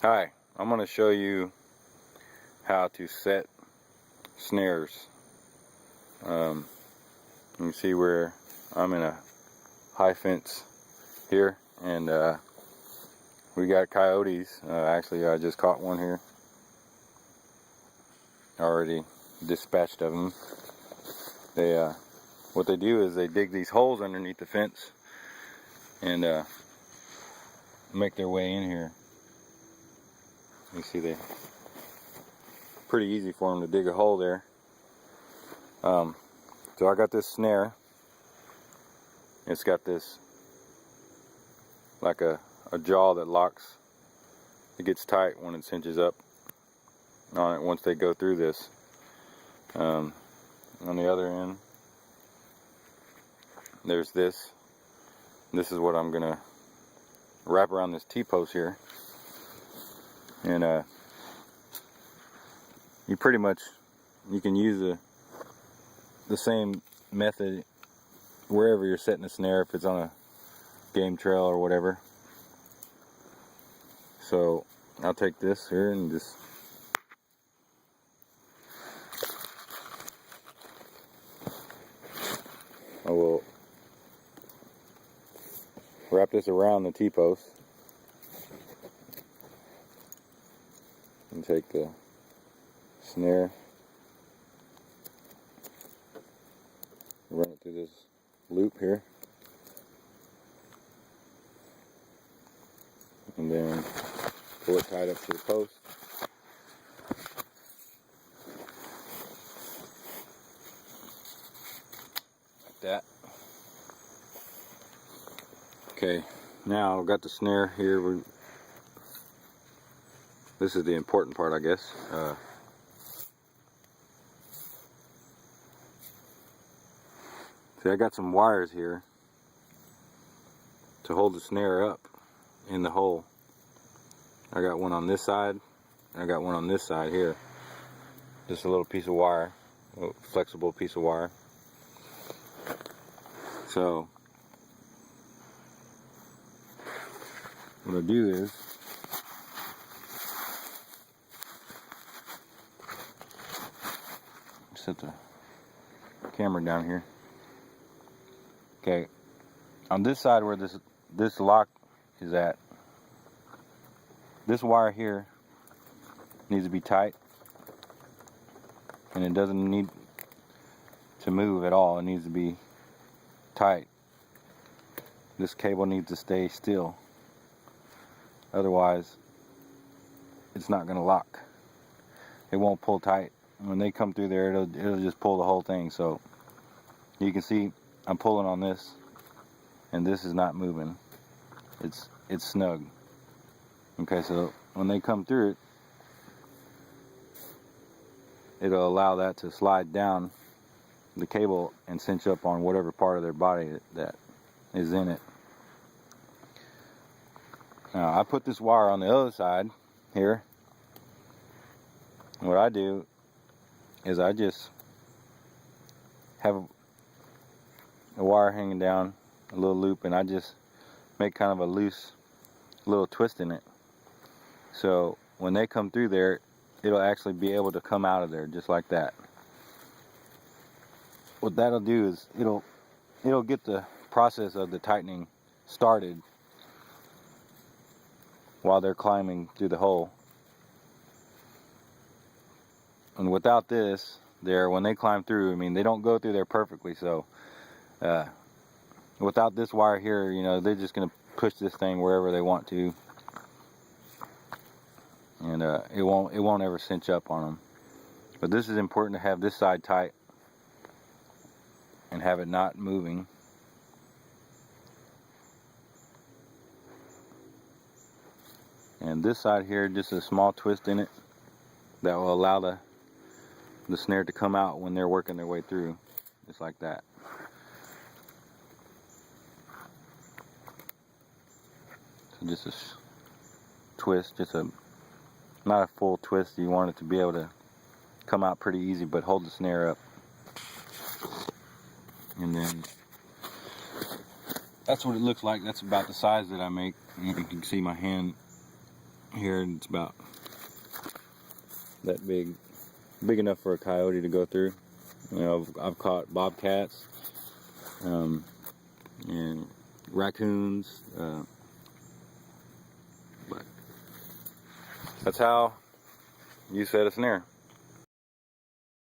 Hi, I'm going to show you how to set snares. You can see where I'm in a high fence here, and we got coyotes. Actually, I just caught one here. Already dispatched of them. They what they do is they dig these holes underneath the fence and make their way in here. You see, they pretty easy for them to dig a hole there. So I got this snare. It's got this like a jaw that locks. It gets tight when it cinches up on it once they go through this. On the other end, there's this. This is what I'm gonna wrap around this T-post here, and you can use the same method wherever you're setting a snare, if it's on a game trail or whatever. So I'll take this here and just I will wrap this around the T-post and take the snare, run it through this loop here, and then pull it tight up to the post. Like that. Okay, now I've got the snare here. This is the important part, I guess. See, I got some wires here to hold the snare up in the hole. I got one on this side, and I got one on this side here. Just a little piece of wire, a little flexible piece of wire. So what I do is set the camera down here. Okay, on this side where this lock is at, this wire here needs to be tight, and it doesn't need to move at all. It needs to be tight. This cable needs to stay still, otherwise it's not going to lock. It won't pull tight. When they come through there, it'll just pull the whole thing. So you can see I'm pulling on this, and this is not moving. It's snug. Okay, so when they come through it, it'll allow that to slide down the cable and cinch up on whatever part of their body that is in it. Now I put this wire on the other side here. What I do is I just have a wire hanging down, a little loop, and I just make kind of a loose little twist in it. So when they come through there, it'll actually be able to come out of there just like that. What that'll do is it'll get the process of the tightening started while they're climbing through the hole. And without this there, when they climb through, I mean, they don't go through there perfectly, so without this wire here, you know, they're just going to push this thing wherever they want to, and it won't ever cinch up on them. But this is important to have this side tight and have it not moving. And this side here, just a small twist in it that will allow the snare to come out when they're working their way through, just like that. So just a twist, not a full twist. You want it to be able to come out pretty easy, but hold the snare up. And then that's what it looks like. That's about the size that I make. You can see my hand Here it's about that big enough for a coyote to go through. You know, I've caught bobcats, and raccoons, but that's how you set a snare.